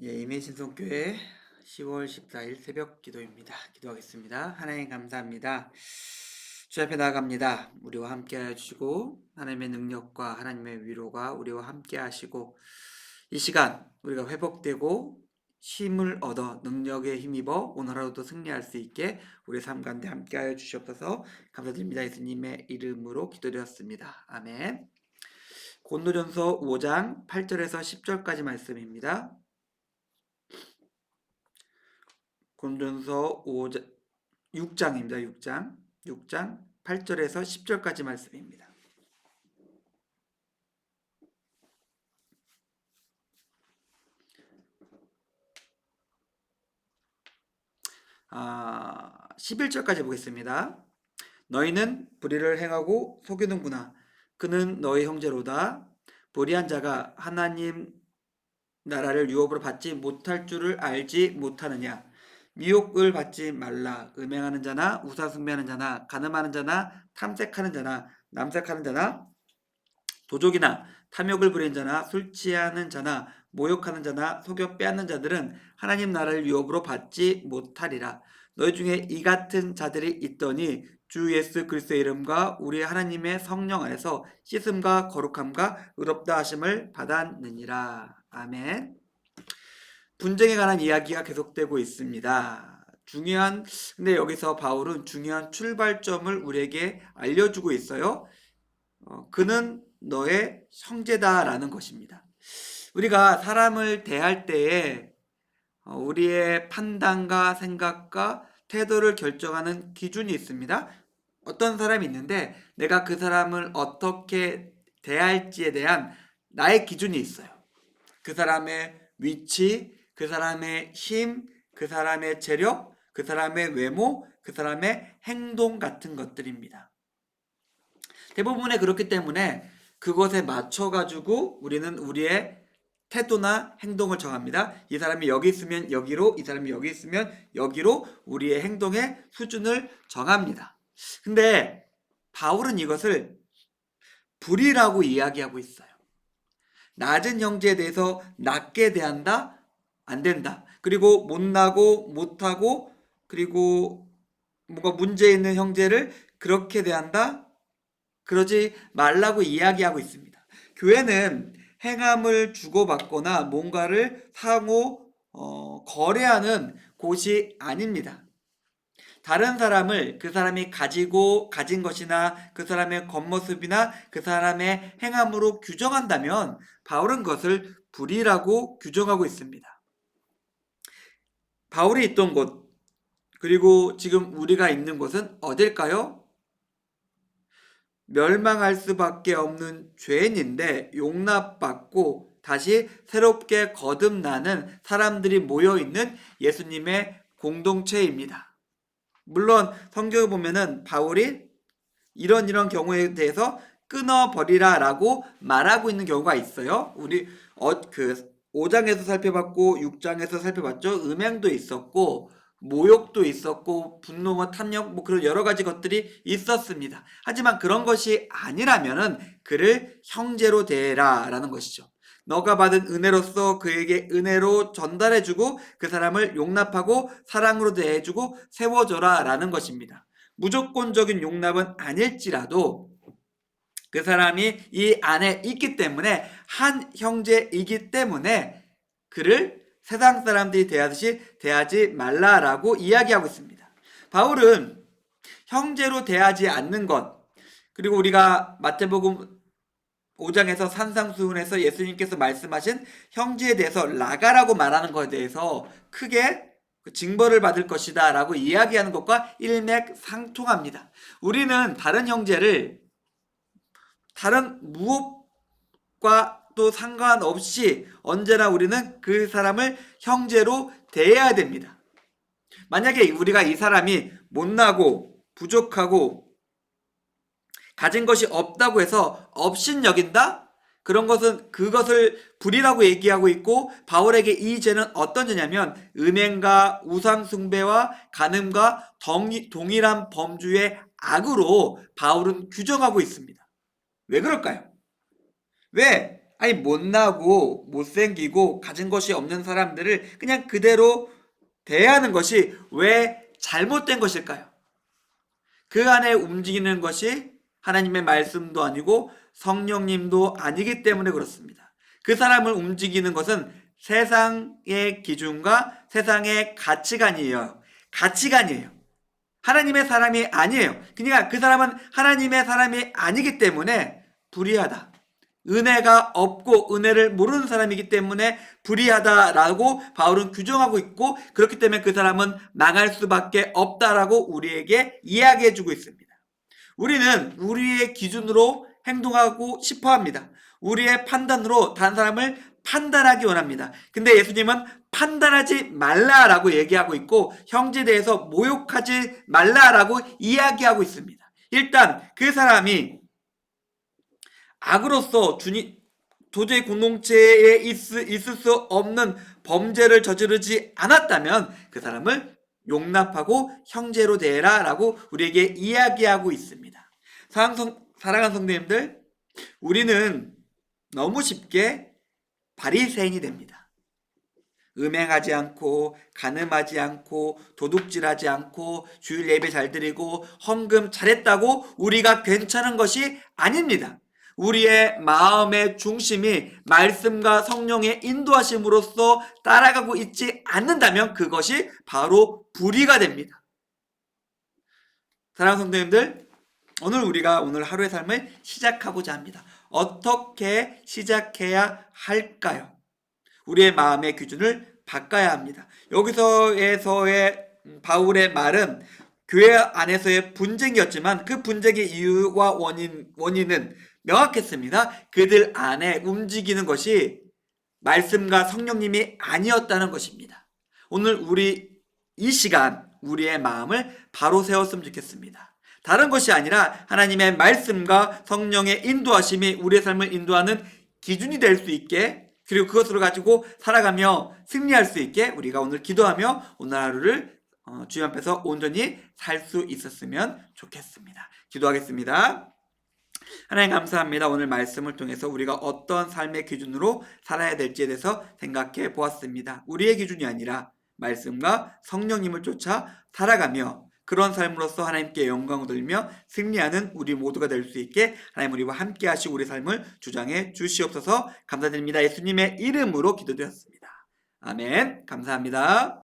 예, 임해신성교회 10월 14일 새벽 기도입니다. 기도하겠습니다. 하나님 감사합니다. 주 앞에 나아갑니다. 우리와 함께 해주시고 하나님의 능력과 하나님의 위로가 우리와 함께 하시고 이 시간 우리가 회복되고 힘을 얻어 능력에 힘입어 오늘 하루도 승리할 수 있게 우리 삶 가운데 함께 하여 주시옵소서. 감사드립니다. 예수님의 이름으로 기도드렸습니다. 아멘. 고린도전서 5장 8절에서 10절까지 말씀입니다. 고린도전서 6장입니다. 6장 8절에서 10절까지 말씀입니다. 아, 11절까지 보겠습니다. 너희는 불의를 행하고 속이는구나. 그는 너희 형제로다. 불의한 자가 하나님 나라를 유업으로 받지 못할 줄을 알지 못하느냐. 미혹을 받지 말라. 음행하는 자나 우상숭배하는 자나 간음하는 자나 탐색하는 자나 남색하는 자나 도적이나 탐욕을 부리는 자나 술 취하는 자나 모욕하는 자나 속여 빼앗는 자들은 하나님 나라를 유업으로 받지 못하리라. 너희 중에 이 같은 자들이 있더니 주 예수 그리스도의 이름과 우리 하나님의 성령 안에서 씻음과 거룩함과 의롭다 하심을 받았느니라. 아멘. 분쟁에 관한 이야기가 계속되고 있습니다. 근데 여기서 바울은 중요한 출발점을 우리에게 알려주고 있어요. 그는 너의 형제다라는 것입니다. 우리가 사람을 대할 때에 우리의 판단과 생각과 태도를 결정하는 기준이 있습니다. 어떤 사람이 있는데 내가 그 사람을 어떻게 대할지에 대한 나의 기준이 있어요. 그 사람의 위치, 그 사람의 힘, 그 사람의 재력, 그 사람의 외모, 그 사람의 행동 같은 것들입니다. 대부분의 그렇기 때문에 그것에 맞춰가지고 우리는 우리의 태도나 행동을 정합니다. 이 사람이 여기 있으면 여기로, 이 사람이 여기 있으면 여기로 우리의 행동의 수준을 정합니다. 근데 바울은 이것을 불의라고 이야기하고 있어요. 낮은 형제에 대해서 낮게 대한다? 안 된다. 그리고 못나고 못하고 그리고 뭔가 문제 있는 형제를 그렇게 대한다? 그러지 말라고 이야기하고 있습니다. 교회는 행함을 주고받거나 뭔가를 거래하는 곳이 아닙니다. 다른 사람을 그 사람이 가진 것이나 그 사람의 겉모습이나 그 사람의 행함으로 규정한다면 바울은 그것을 불의라고 규정하고 있습니다. 바울이 있던 곳, 그리고 지금 우리가 있는 곳은 어딜까요? 멸망할 수밖에 없는 죄인인데 용납받고 다시 새롭게 거듭나는 사람들이 모여있는 예수님의 공동체입니다. 물론 성경을 보면은 바울이 이런 경우에 대해서 끊어버리라 라고 말하고 있는 경우가 있어요. 우리 5장에서 살펴봤고 6장에서 살펴봤죠. 음행도 있었고 모욕도 있었고 분노와 탐욕 그런 여러 가지 것들이 있었습니다. 하지만 그런 것이 아니라면은 그를 형제로 대해라 라는 것이죠. 너가 받은 은혜로서 그에게 은혜로 전달해주고 그 사람을 용납하고 사랑으로 대해주고 세워줘라 라는 것입니다. 무조건적인 용납은 아닐지라도 그 사람이 이 안에 있기 때문에 한 형제이기 때문에 그를 세상 사람들이 대하듯이 대하지 말라라고 이야기하고 있습니다. 바울은 형제로 대하지 않는 것, 그리고 우리가 마태복음 5장에서 산상수훈에서 예수님께서 말씀하신 형제에 대해서 라가라고 말하는 것에 대해서 크게 징벌을 받을 것이다 라고 이야기하는 것과 일맥상통합니다. 우리는 다른 형제를 다른 무엇과 또 상관없이 언제나 우리는 그 사람을 형제로 대해야 됩니다. 만약에 우리가 이 사람이 못나고 부족하고 가진 것이 없다고 해서 업신여긴다? 그런 것은 그것을 불이라고 얘기하고 있고 바울에게 이 죄는 어떤 죄냐면 음행과 우상숭배와 간음과 동일한 범주의 악으로 바울은 규정하고 있습니다. 왜 그럴까요? 왜 아니 못나고 못생기고 가진 것이 없는 사람들을 그냥 그대로 대하는 것이 왜 잘못된 것일까요? 그 안에 움직이는 것이 하나님의 말씀도 아니고 성령님도 아니기 때문에 그렇습니다. 그 사람을 움직이는 것은 세상의 기준과 세상의 가치관이에요. 가치관이에요. 하나님의 사람이 아니에요. 그러니까 그 사람은 하나님의 사람이 아니기 때문에 불의하다. 은혜가 없고 은혜를 모르는 사람이기 때문에 불의하다라고 바울은 규정하고 있고, 그렇기 때문에 그 사람은 망할 수밖에 없다라고 우리에게 이야기해 주고 있습니다. 우리는 우리의 기준으로 행동하고 싶어 합니다. 우리의 판단으로 다른 사람을 판단하기 원합니다. 근데 예수님은 판단하지 말라라고 얘기하고 있고 형제에 대해서 모욕하지 말라라고 이야기하고 있습니다. 일단 그 사람이 악으로서 도저히 공동체에 있을 수 없는 범죄를 저지르지 않았다면 그 사람을 용납하고 형제로 대해라 라고 우리에게 이야기하고 있습니다. 사랑하는 성도님들, 우리는 너무 쉽게 바리새인이 됩니다. 음행하지 않고 간음하지 않고 도둑질하지 않고 주일 예배 잘 드리고 헌금 잘했다고 우리가 괜찮은 것이 아닙니다. 우리의 마음의 중심이 말씀과 성령의 인도하심으로써 따라가고 있지 않는다면 그것이 바로 불의가 됩니다. 사랑하는 성도님들, 오늘 하루의 삶을 시작하고자 합니다. 어떻게 시작해야 할까요? 우리의 마음의 기준을 바꿔야 합니다. 여기서의 바울의 말은 교회 안에서의 분쟁이었지만 그 분쟁의 이유와 원인은 명확했습니다. 그들 안에 움직이는 것이 말씀과 성령님이 아니었다는 것입니다. 오늘 우리 이 시간 우리의 마음을 바로 세웠으면 좋겠습니다. 다른 것이 아니라 하나님의 말씀과 성령의 인도하심이 우리의 삶을 인도하는 기준이 될 수 있게, 그리고 그것으로 가지고 살아가며 승리할 수 있게 우리가 오늘 기도하며 오늘 하루를 주님 앞에서 온전히 살 수 있었으면 좋겠습니다. 기도하겠습니다. 하나님 감사합니다. 오늘 말씀을 통해서 우리가 어떤 삶의 기준으로 살아야 될지에 대해서 생각해 보았습니다. 우리의 기준이 아니라 말씀과 성령님을 쫓아 살아가며 그런 삶으로서 하나님께 영광을 돌리며 승리하는 우리 모두가 될 수 있게 하나님 우리와 함께 하시고 우리 삶을 주장해 주시옵소서. 감사드립니다. 예수님의 이름으로 기도드렸습니다. 아멘. 감사합니다.